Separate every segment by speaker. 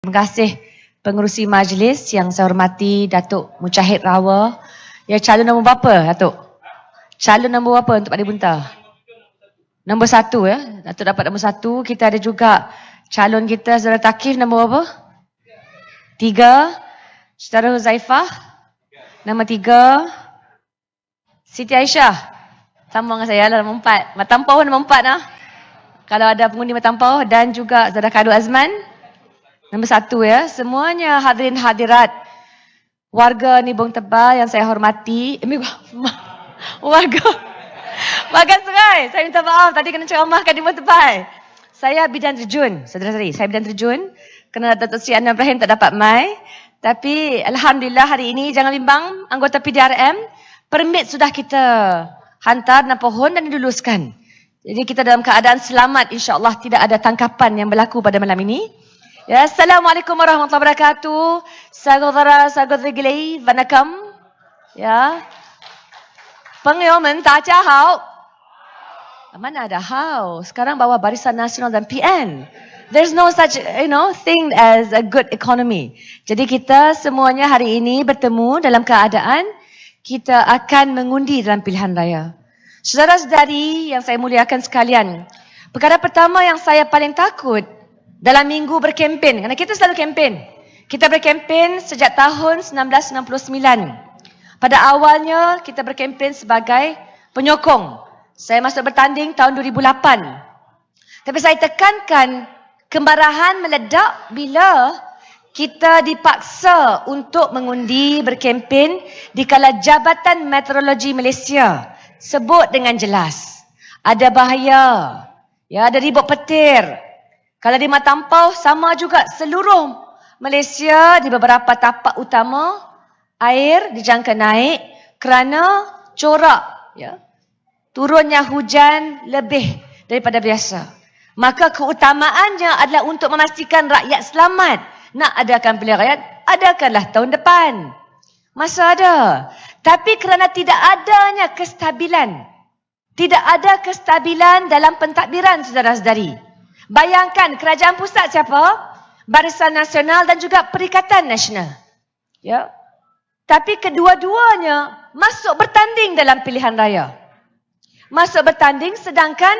Speaker 1: Terima kasih pengerusi majlis yang saya hormati Datuk Mujahid Rawa. Ya, calon nombor berapa, Datuk? Calon nombor berapa untuk Pak Bunta? Nombor 1 ya. Datuk dapat nombor 1. Kita ada juga calon kita Saudara Takif nombor berapa? 3. Saudara Huzaifah nombor 3. Siti Aisyah sama dengan saya lah, nombor 4. Matampau nombor 4 lah. Kalau ada pengundi Matampau, dan juga Saudara Khairul Azman nombor 1 ya. Semuanya hadirin hadirat warga Nibong Tebal yang saya hormati. Warga Serai, saya minta maaf tadi kena ceramahkan di Nibong Tebal. Saya bidan terjun, saudara-saudari. Saya bidan terjun kerana Datuk Sri Anwar Ibrahim tak dapat mai. Tapi alhamdulillah hari ini jangan bimbang, anggota PDRM permit sudah kita hantar dan pohon dan diluluskan. Jadi kita dalam keadaan selamat, insya-Allah tidak ada tangkapan yang berlaku pada malam ini. Ya, Assalamualaikum warahmatullahi wabarakatuh. Saudara-saudari, vanakkam. Ya. Pengyomen, tachahau. Mana ada how? Sekarang bawa Barisan Nasional dan PN. There's no such, thing as a good economy. Jadi kita semuanya hari ini bertemu dalam keadaan kita akan mengundi dalam pilihan raya. Saudara-saudari yang saya muliakan sekalian, perkara pertama yang saya paling takut dalam minggu berkempen, kerana kita selalu kempen. Kita berkempen sejak tahun 1999. Pada awalnya kita berkempen sebagai penyokong. Saya masuk bertanding tahun 2008. Tapi saya tekankan kemarahan meledak bila kita dipaksa untuk mengundi berkempen di kala Jabatan Meteorologi Malaysia sebut dengan jelas ada bahaya, ya, ada ribut petir. Kalau di Matampau sama juga seluruh Malaysia di beberapa tapak utama air dijangka naik kerana corak, ya, turunnya hujan lebih daripada biasa. Maka keutamaannya adalah untuk memastikan rakyat selamat. Nak adakan pilihan rakyat, adakanlah tahun depan. Masa ada. Tapi kerana tidak adanya kestabilan. Tidak ada kestabilan dalam pentadbiran, saudara-saudari. Bayangkan kerajaan pusat siapa? Barisan Nasional dan juga Perikatan Nasional. Ya. Tapi kedua-duanya masuk bertanding dalam pilihan raya. Masuk bertanding sedangkan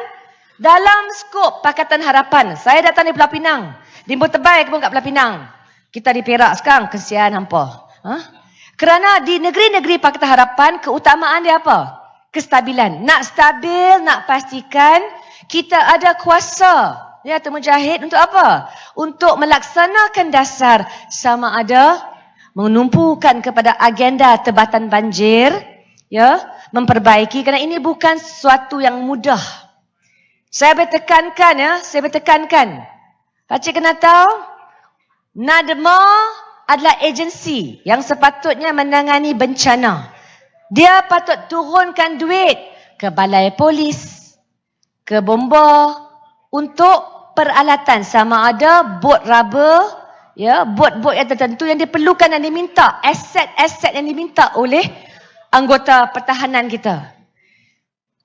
Speaker 1: dalam skop Pakatan Harapan. Saya datang di Pulau Pinang. Di Nibong Tebal pun kat Pulau Pinang. Kita di Perak sekarang, kesian hampa. Kerana di negeri-negeri Pakatan Harapan, keutamaan dia apa? Kestabilan. Nak stabil, nak pastikan kita ada kuasa. Ya, Tuan Mujahid untuk apa? Untuk melaksanakan dasar sama ada menumpukan kepada agenda tebatan banjir, ya, memperbaiki, kerana ini bukan sesuatu yang mudah. Saya bertekankan. Pakcik kena tahu, NADMA adalah agensi yang sepatutnya menangani bencana. Dia patut turunkan duit ke balai polis, ke bomba untuk peralatan sama ada bot rubber, ya, bot-bot yang tertentu yang diperlukan dan diminta, aset-aset yang diminta oleh anggota pertahanan kita.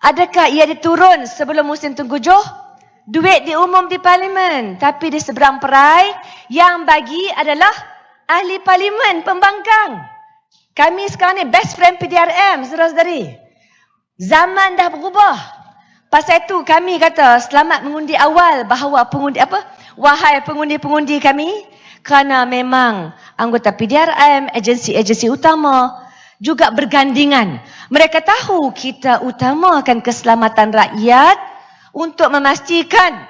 Speaker 1: Adakah ia diturun sebelum musim tengkujuh? Duit diumum di parlimen, tapi di seberang perai yang bagi adalah ahli parlimen, pembangkang. Kami sekarang ni best friend PDRM, saudara-saudari. Zaman dah berubah. Pasal itu kami kata selamat mengundi awal bahawa pengundi apa? Wahai pengundi-pengundi kami, kerana memang anggota PDRM, agensi-agensi utama juga bergandingan. Mereka tahu kita utamakan keselamatan rakyat untuk memastikan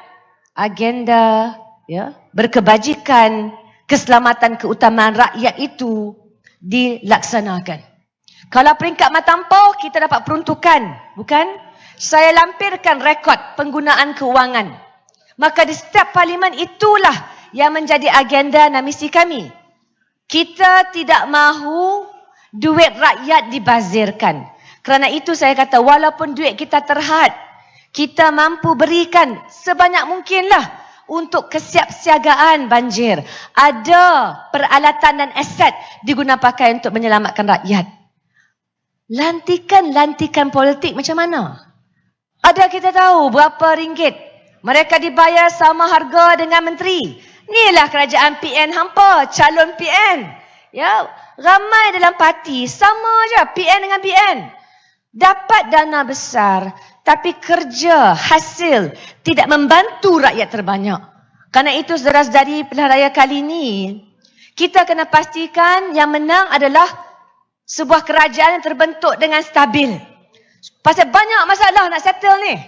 Speaker 1: agenda, ya, berkebajikan, keselamatan keutamaan rakyat itu dilaksanakan. Kalau peringkat Matampau kita dapat peruntukan, bukan? Saya lampirkan rekod penggunaan keuangan. Maka di setiap parlimen itulah yang menjadi agenda dan misi kami. Kita tidak mahu duit rakyat dibazirkan. Kerana itu saya kata walaupun duit kita terhad, kita mampu berikan sebanyak mungkinlah untuk kesiapsiagaan banjir. Ada peralatan dan aset digunakan pakai untuk menyelamatkan rakyat. Lantikan-lantikan politik macam mana? Ada kita tahu berapa ringgit mereka dibayar sama harga dengan menteri Inilah kerajaan PN hampa, calon PN. Ya, ramai dalam parti, sama je PN dengan PN. Dapat dana besar, tapi kerja, hasil tidak membantu rakyat terbanyak. Karena itu saudara-saudari pilihan raya kali ini, kita kena pastikan yang menang adalah sebuah kerajaan yang terbentuk dengan stabil. Pasal banyak masalah nak settle ni.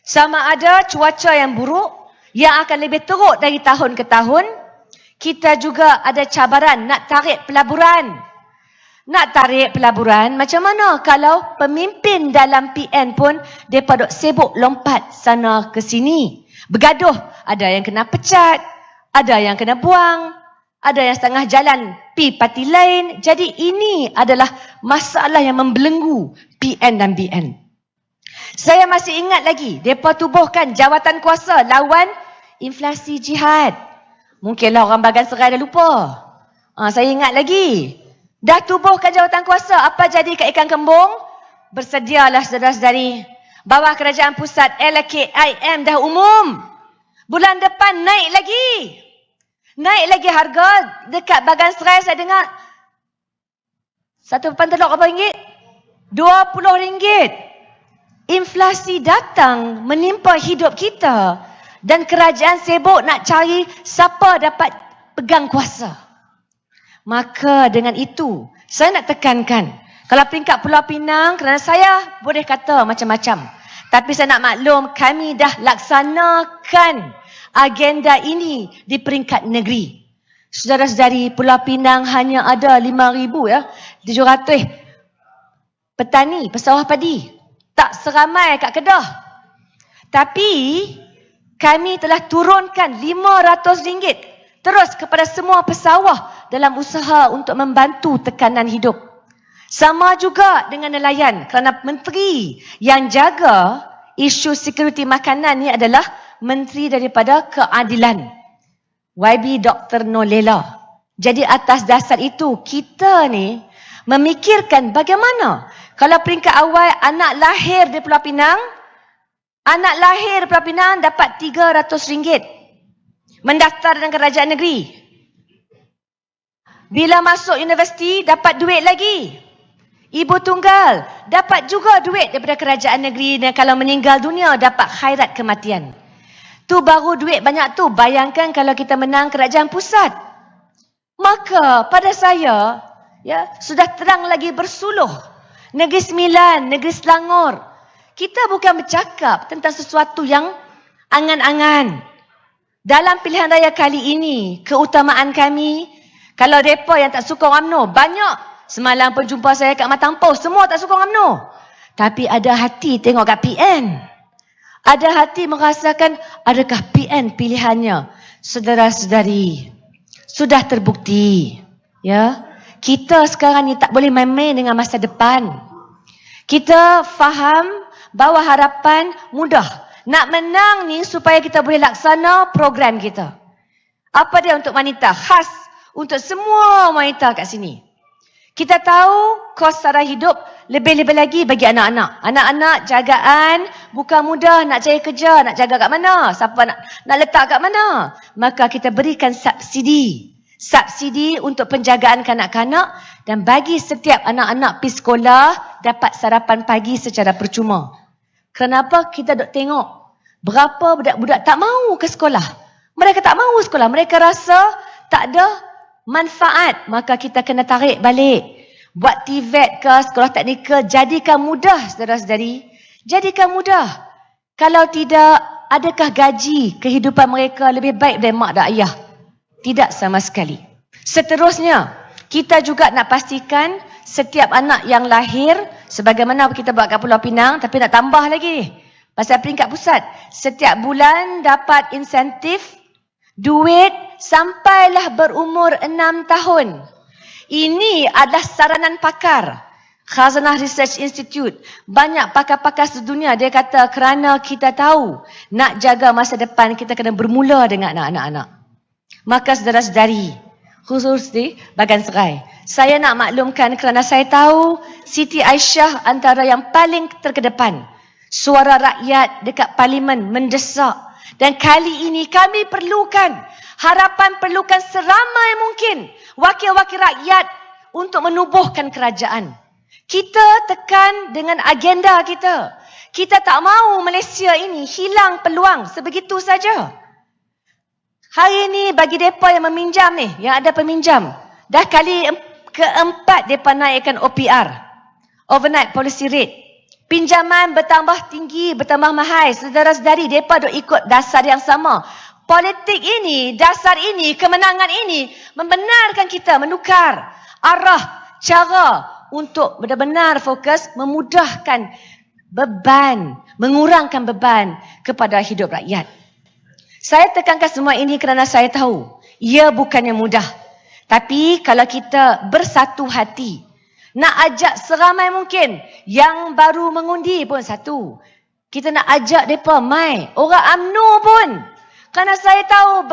Speaker 1: Sama ada cuaca yang buruk, yang akan lebih teruk dari tahun ke tahun. Kita juga ada cabaran nak tarik pelaburan. Nak tarik pelaburan, macam mana kalau pemimpin dalam PN pun mereka duk sibuk lompat sana ke sini. Bergaduh, ada yang kena pecat, ada yang kena buang, ada yang setengah jalan pi parti lain. Jadi ini adalah masalah yang membelenggu PN dan BN. Saya masih ingat lagi, mereka tubuhkan jawatan kuasa lawan inflasi jihad. Mungkinlah orang Bagan Serai dah lupa. Saya ingat lagi. Dah tubuhkan jawatan kuasa, apa jadi kat ikan kembung? Bersedialah saudara-saudari. Bawah kerajaan pusat LKIM dah umum. Bulan depan naik lagi. Naik lagi harga dekat Bagan Serai saya dengar. Satu papan telur berapa ringgit? RM20. Inflasi datang menimpa hidup kita. Dan kerajaan sibuk nak cari siapa dapat pegang kuasa. Maka dengan itu, saya nak tekankan. Kalau peringkat Pulau Pinang, kerana saya boleh kata macam-macam. Tapi saya nak maklum, kami dah laksanakan agenda ini di peringkat negeri. Saudara-saudari, Pulau Pinang hanya ada 5,700 petani pesawah padi. Tak seramai kat Kedah. Tapi kami telah turunkan RM500 terus kepada semua pesawah dalam usaha untuk membantu tekanan hidup. Sama juga dengan nelayan kerana menteri yang jaga isu security makanan ni adalah menteri daripada keadilan, YB Dr. Nolela. Jadi atas dasar itu kita ni memikirkan bagaimana kalau peringkat awal anak lahir di Pulau Pinang, anak lahir di Pulau Pinang dapat RM300 mendaftar dengan kerajaan negeri. Bila masuk universiti dapat duit lagi. Ibu tunggal dapat juga duit daripada kerajaan negeri dan kalau meninggal dunia dapat khairat kematian. Tu baru duit banyak tu. Bayangkan kalau kita menang kerajaan pusat. Maka pada saya ya sudah terang lagi bersuluh. Negeri Sembilan, Negeri Selangor. Kita bukan bercakap tentang sesuatu yang angan-angan. Dalam pilihan raya kali ini, keutamaan kami, kalau mereka yang tak suka UMNO, banyak. Semalam pun jumpa saya kat Matang Post, semua tak suka UMNO. Tapi ada hati tengok kat PN. Ada hati merasakan adakah PN pilihannya. Saudara-saudari, sudah terbukti. Ya, kita sekarang ni tak boleh main-main dengan masa depan. Kita faham bahawa harapan mudah. Nak menang ni supaya kita boleh laksana program kita. Apa dia untuk wanita? Khas untuk semua wanita kat sini. Kita tahu kos sara hidup lebih-lebih lagi bagi anak-anak. Anak-anak jagaan bukan mudah nak cari kerja, nak jaga kat mana, siapa nak letak kat mana. Maka kita berikan subsidi. Subsidi untuk penjagaan kanak-kanak dan bagi setiap anak-anak pergi sekolah dapat sarapan pagi secara percuma. Kenapa kita duk tengok berapa budak-budak tak mahu ke sekolah? Mereka tak mahu sekolah. Mereka rasa tak ada manfaat. Maka kita kena tarik balik. Buat TVET ke sekolah teknikal. Jadikan mudah, saudara-saudari. Jadikan mudah. Kalau tidak, adakah gaji kehidupan mereka lebih baik dari mak dan ayah? Tidak sama sekali. Seterusnya, kita juga nak pastikan setiap anak yang lahir, sebagaimana kita buat kat Pulau Pinang, tapi nak tambah lagi. Pasal peringkat pusat, setiap bulan dapat insentif, duit sampailah berumur 6 tahun. Ini adalah saranan pakar. Khazanah Research Institute. Banyak pakar-pakar sedunia dia kata kerana kita tahu nak jaga masa depan kita kena bermula dengan anak-anak. Maka saudara-saudari, khusus di Bagan Serai, saya nak maklumkan kerana saya tahu Siti Aisyah antara yang paling terkedepan. Suara rakyat dekat parlimen mendesak. Dan kali ini kami perlukan Harapan perlukan seramai mungkin wakil-wakil rakyat untuk menubuhkan kerajaan. Kita tekan dengan agenda kita. Kita tak mahu Malaysia ini hilang peluang sebegitu saja. Hari ini bagi mereka yang meminjam ni, yang ada peminjam, dah kali keempat mereka naikkan OPR, Overnight Policy Rate. Pinjaman bertambah tinggi, bertambah mahal. Saudara-saudari, mereka duk ikut dasar yang sama. Politik ini, dasar ini, kemenangan ini membenarkan kita menukar arah, cara untuk benar-benar fokus memudahkan beban, mengurangkan beban kepada hidup rakyat. Saya tekankan semua ini kerana saya tahu ia bukannya mudah. Tapi kalau kita bersatu hati, nak ajak seramai mungkin, yang baru mengundi pun satu. Kita nak ajak mereka mai, orang UMNO pun. Kerana saya tahu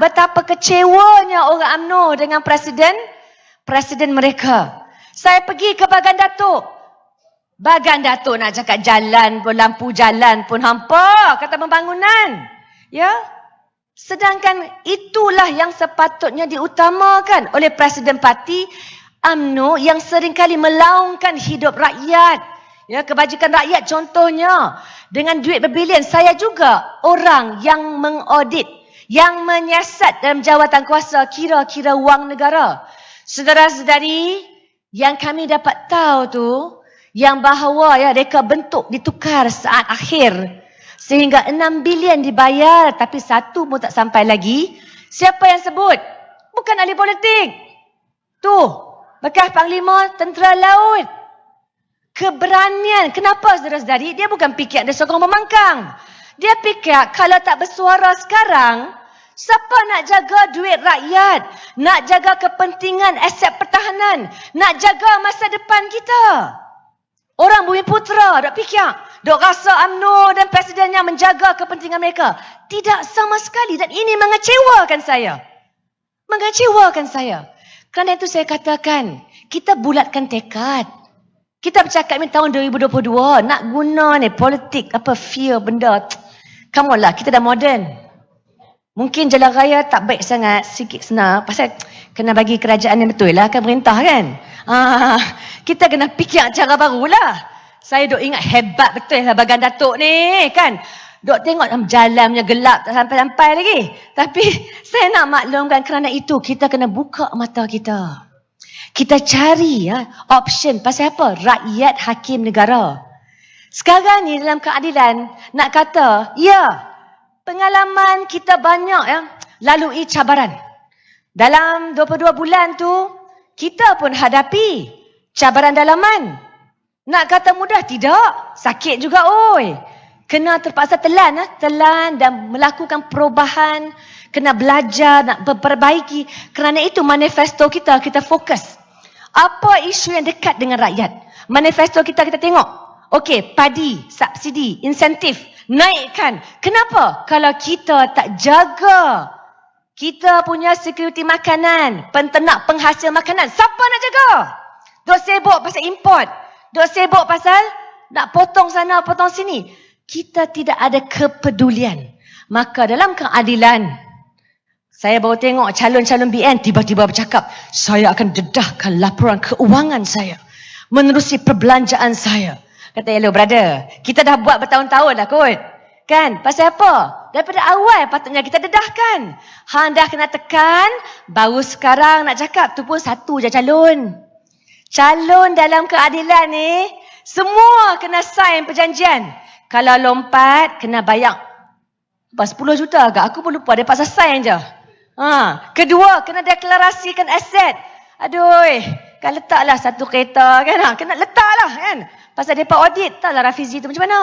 Speaker 1: betapa kecewanya orang UMNO dengan presiden mereka. Saya pergi ke Bagan Datuk. Bagan Datuk nak cakap jalan pun, lampu jalan pun hampa, kata pembangunan. Ya? Sedangkan itulah yang sepatutnya diutamakan oleh Presiden Parti UMNO yang seringkali melaungkan hidup rakyat. Ya, kebajikan rakyat contohnya. Dengan duit berbilion, saya juga orang yang mengaudit, yang menyiasat dalam jawatan kuasa kira-kira wang negara. Saudara-saudari, yang kami dapat tahu tu, yang bahawa ya mereka bentuk ditukar saat akhir. Sehingga 6 bilion dibayar tapi satu pun tak sampai lagi. Siapa yang sebut? Bukan ahli politik. Tu, bekas Panglima Tentera Laut. Keberanian. Kenapa saudara-saudari? Dia bukan fikir ada sokong membangkang. Dia fikir kalau tak bersuara sekarang, siapa nak jaga duit rakyat? Nak jaga kepentingan aset pertahanan? Nak jaga masa depan kita? Orang Bumiputera dok fikir, dok rasa UMNO dan presidennya menjaga kepentingan mereka. Tidak sama sekali, dan ini mengecewakan saya. Mengecewakan saya. Kerana itu saya katakan, kita bulatkan tekad. Kita bercakap ni tahun 2022, nak guna ni politik, fear benda. Come on lah, kita dah moden. Mungkin jalan raya tak baik sangat, sikit senang. Pasal kena bagi kerajaan yang betul lah, kan perintah kan. Kita kena fikir cara barulah. Saya duk ingat hebat betul lah Bagan Datuk ni kan. Duk tengok jalannya gelap tak sampai-sampai lagi. Tapi saya nak maklumkan kerana itu kita kena buka mata kita. Kita cari option pasal apa? Rakyat hakim negara. Sekarang ni dalam keadilan nak kata, ya, pengalaman kita banyak lalui cabaran. Dalam 22 bulan tu, kita pun hadapi cabaran dalaman. Nak kata mudah? Tidak. Sakit juga, oi. Kena terpaksa telan dan melakukan perubahan. Kena belajar, nak memperbaiki. Kerana itu manifesto kita fokus. Apa isu yang dekat dengan rakyat? Manifesto kita tengok. Okey, padi, subsidi, insentif, naikkan. Kenapa? Kalau kita tak jaga kita punya security makanan, penternak penghasil makanan, siapa nak jaga? Dok sibuk pasal import. Dok sibuk pasal nak potong sana, potong sini. Kita tidak ada kepedulian. Maka dalam keadilan, saya baru tengok calon-calon BN tiba-tiba bercakap, saya akan dedahkan laporan keuangan saya, menerusi perbelanjaan saya. Kata, hello brother, kita dah buat bertahun-tahun dah kot. Kan? Pasal apa? Daripada awal patutnya kita dedahkan. Hang dah kena tekan, baru sekarang nak cakap. Tu pun satu je calon. Calon dalam keadilan ni, semua kena sign perjanjian. Kalau lompat, kena bayar 10 juta agak. Aku pun lupa, dia paksa sign je. Kedua, kena deklarasikan aset. Aduh, kan letaklah satu kereta kan. Kena letaklah kan. Pasal mereka audit, taklah Rafizi tu macam mana.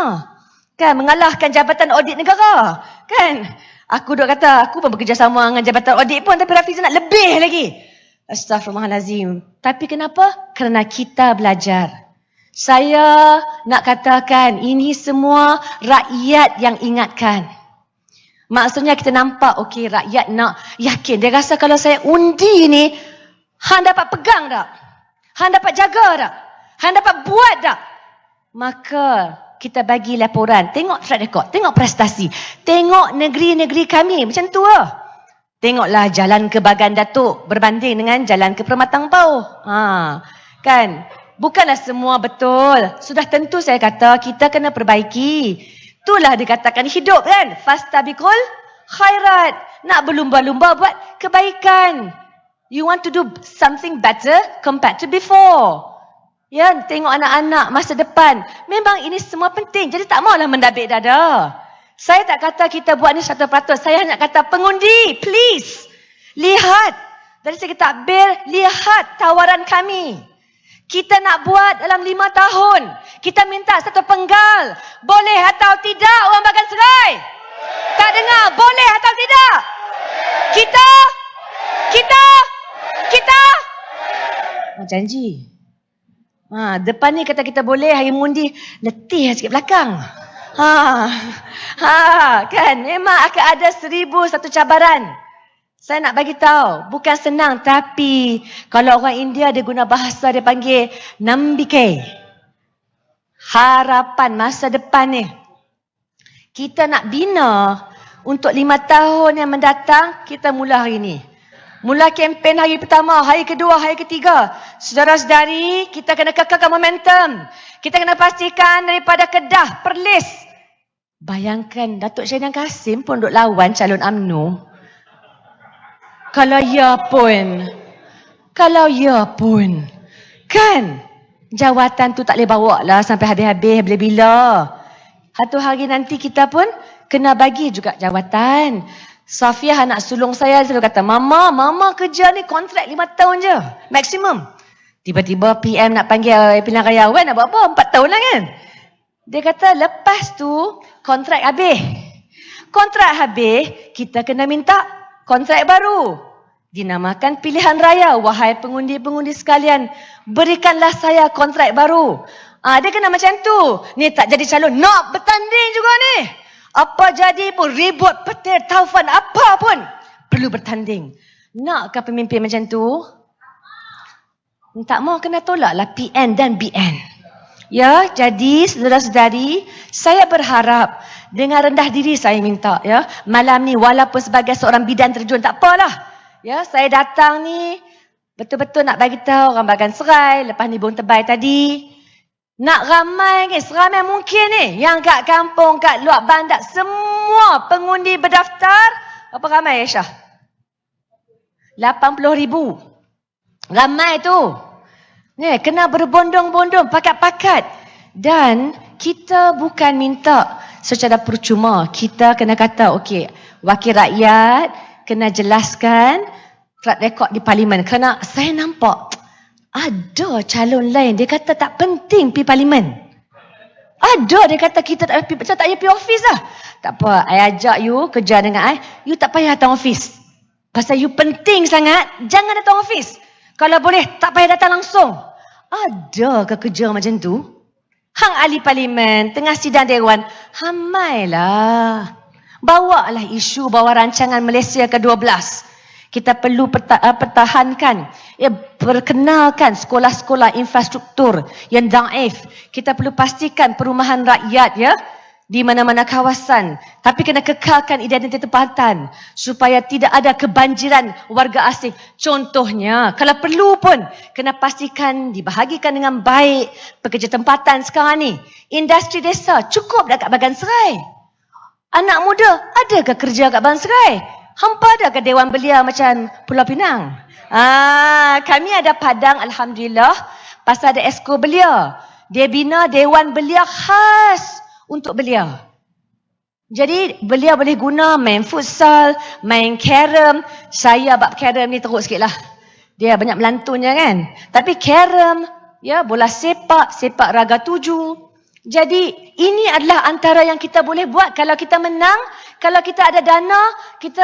Speaker 1: Kan, mengalahkan Jabatan Audit Negara. Kan, aku duk kata, aku pun bekerjasama dengan Jabatan Audit pun, tapi Rafizi nak lebih lagi. Astaghfirullahalazim. Tapi kenapa? Kerana kita belajar. Saya nak katakan, ini semua rakyat yang ingatkan. Maksudnya kita nampak, okey, rakyat nak yakin. Dia rasa kalau saya undi ni, hang dapat pegang tak? Hang dapat jaga tak? Hang dapat buat tak? Maka kita bagi laporan. Tengok track record, tengok prestasi. Tengok negeri-negeri kami. Macam tu lah. Tengoklah jalan ke Bagan Datuk berbanding dengan jalan ke Permatang Pauh. Kan? Bukanlah semua betul. Sudah tentu saya kata kita kena perbaiki. Itulah dikatakan hidup kan. Fastabiqul khairat. Nak berlumba-lumba buat kebaikan. You want to do something better compared to before. Ya, tengok anak-anak masa depan. Memang ini semua penting. Jadi tak maulah mendabik dada. Saya tak kata kita buat ni 100%. Saya hanya kata pengundi, please. Lihat. Dari segi takbir, lihat tawaran kami. Kita nak buat dalam 5 tahun. Kita minta satu penggal. Boleh atau tidak orang Bagan Serai? Tak dengar. Boleh atau tidak? Kita janji. Depan ni kata kita boleh, hari mengundi letih sikit belakang. Kan memang akan ada 1001 cabaran. Saya nak bagi tahu, bukan senang, tapi kalau orang India dia guna bahasa, dia panggil nambike. Harapan masa depan ni. Kita nak bina untuk 5 tahun yang mendatang, kita mula hari ni. Mula kempen hari pertama, hari kedua, hari ketiga. Saudara-saudari, kita kena kekalkan momentum. Kita kena pastikan daripada Kedah, Perlis. Bayangkan, Datuk Syahrian Kasim pun duk lawan calon UMNO. Kalau ya pun. Kan? Jawatan tu tak boleh bawa lah sampai habis-habis bila-bila. Satu hari nanti kita pun kena bagi juga jawatan. Safiah anak sulung saya selalu kata, Mama kerja ni kontrak 5 tahun je. Maksimum. Tiba-tiba PM nak panggil pilihan karyawan, nak buat apa? 4 tahun lah kan? Dia kata, lepas tu kontrak habis. Kontrak habis, kita kena minta kontrak baru. Dinamakan pilihan raya. Wahai pengundi-pengundi sekalian, berikanlah saya kontrak baru. Dia kena macam tu. Ni tak jadi calon, nak bertanding juga ni. Apa jadi pun, ribut, petir, taufan, apa pun perlu bertanding. Nakkah pemimpin macam tu? Tak mau kena tolaklah PN dan BN. Ya, jadi saudara-saudari, saya berharap dengan rendah diri saya minta ya, malam ni walaupun sebagai seorang bidan terjun tak apalah. Ya, saya datang ni betul-betul nak bagi tahu orang Bagan Serai lepas ni Bung Tebal tadi. Nak ramai ke, seramai mungkin ni. Yang kat kampung, kat luar bandar, semua pengundi berdaftar. Berapa ramai Aisyah? 80,000. Ramai tu. Ni, kena berbondong-bondong, pakat-pakat. Dan kita bukan minta secara percuma. Kita kena kata, okey, wakil rakyat kena jelaskan track record di parlimen. Kerana saya nampak ada calon lain, dia kata tak penting pergi parlimen. Ada, dia kata kita tak payah pergi office lah. Tak apa, I ajak you kerja dengan I, you tak payah datang office. Pasal you penting sangat, jangan datang office. Kalau boleh, tak payah datang langsung. Ada ke kerja macam tu? Hang ahli parlimen, tengah sidang dewan, hamailah. Bawalah isu, bawa rancangan Malaysia ke-12. Kita perlu pertahankan, perkenalkan sekolah-sekolah infrastruktur yang daif. Kita perlu pastikan perumahan rakyat ya di mana-mana kawasan. Tapi kena kekalkan identiti tempatan supaya tidak ada kebanjiran warga asing. Contohnya, kalau perlu pun kena pastikan dibahagikan dengan baik pekerja tempatan sekarang ni. Industri desa cukup dekat Bagan Serai. Anak muda adakah kerja kat Bagan Serai? Hampa ada ke Dewan Belia macam Pulau Pinang? Kami ada Padang, Alhamdulillah. Pasal ada Esko Belia. Dia bina Dewan Belia khas untuk belia. Jadi belia boleh guna main futsal, main carom. Saya bab carom ni teruk sikit lah. Dia banyak melantunnya kan. Tapi carom, ya, bola sepak, sepak raga 7. Jadi ini adalah antara yang kita boleh buat kalau kita menang. Kalau kita ada dana, kita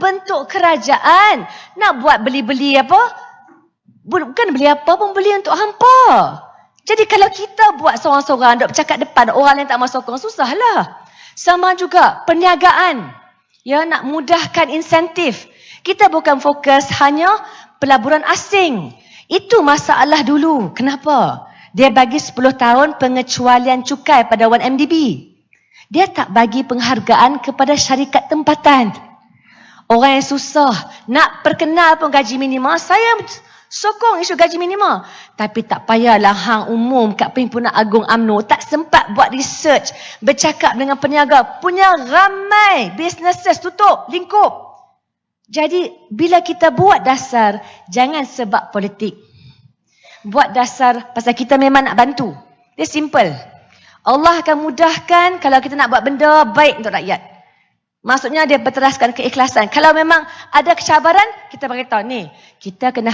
Speaker 1: bentuk kerajaan. Nak buat beli-beli apa? Bukan beli apa pun, beli untuk hampa. Jadi kalau kita buat seorang-seorang, duk bercakap depan orang lain tak mau sokong, susahlah. Sama juga perniagaan. Ya, nak mudahkan insentif. Kita bukan fokus hanya pelaburan asing. Itu masalah dulu. Kenapa? Dia bagi 10 tahun pengecualian cukai pada 1MDB. Dia tak bagi penghargaan kepada syarikat tempatan. Orang yang susah nak perkenal pun gaji minimum. Saya sokong isu gaji minimum. Tapi tak payahlah hang umum kat Perhimpunan Agung UMNO. Tak sempat buat research. Bercakap dengan peniaga. Punya ramai businesses tutup lingkup. Jadi bila kita buat dasar, jangan sebab politik. Buat dasar pasal kita memang nak bantu. Dia simple. Allah akan mudahkan kalau kita nak buat benda baik untuk rakyat. Maksudnya dia berteraskan keikhlasan. Kalau memang ada kecabaran, kita beritahu ni. Kita kena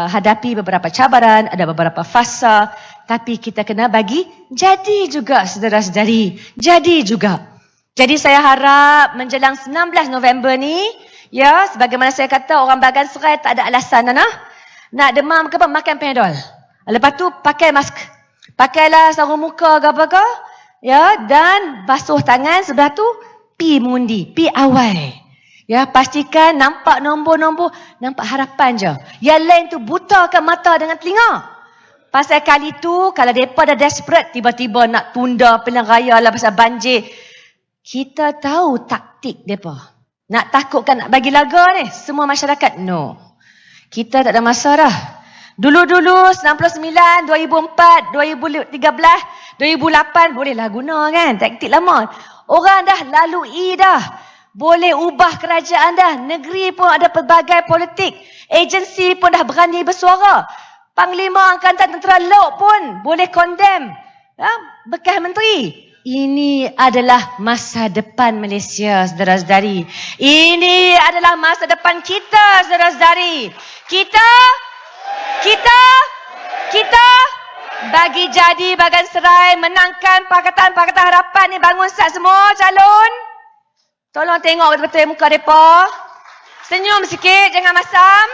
Speaker 1: hadapi beberapa cabaran, ada beberapa fasa. Tapi kita kena bagi jadi juga, saudara-saudari. Jadi juga. Jadi saya harap menjelang 19 November ni, ya, sebagaimana saya kata, orang Bagan Serai tak ada alasan, nak demam ke apa, makan Panadol. Lepas tu pakai mask. Pakailah sarung muka ke apa-apa. Ya, dan basuh tangan sebelah tu. Pi mengundi, pi awal. Ya, pastikan nampak nombor-nombor, nampak harapan je. Yang lain tu butakan mata dengan telinga. Pasal kali tu, kalau mereka dah desperate, tiba-tiba nak tunda pilihan raya lah pasal banjir. Kita tahu taktik mereka. Nak takutkan nak bagi laga ni, semua masyarakat. No. Kita tak ada masalah. Dulu-dulu, 99, 2004, 2013, 2008, bolehlah guna kan, taktik lama. Orang dah lalui dah. Boleh ubah kerajaan dah. Negeri pun ada pelbagai politik. Agensi pun dah berani bersuara. Panglima Angkatan Tentera Laut pun boleh condemn. Ya, bekas menteri. Ini adalah masa depan Malaysia, saudara-saudari. Ini adalah masa depan kita, saudara-saudari. Kita bagi jadi Bagan Serai, menangkan Pakatan Harapan ni, bangun sat semua calon. Tolong tengok betul-betul muka mereka. Senyum sikit, jangan masam.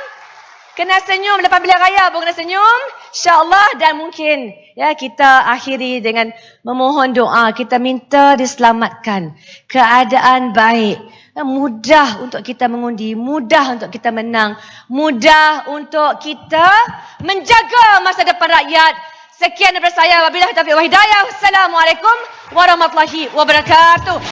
Speaker 1: Kena senyum lepas pilihan raya pun kena senyum. InsyaAllah, dan mungkin ya kita akhiri dengan memohon doa. Kita minta diselamatkan. Keadaan baik. Mudah untuk kita mengundi. Mudah untuk kita menang. Mudah untuk kita menjaga masa depan rakyat. Sekian daripada saya. Wabillahi taufiq wal hidayah. Assalamualaikum warahmatullahi wabarakatuh.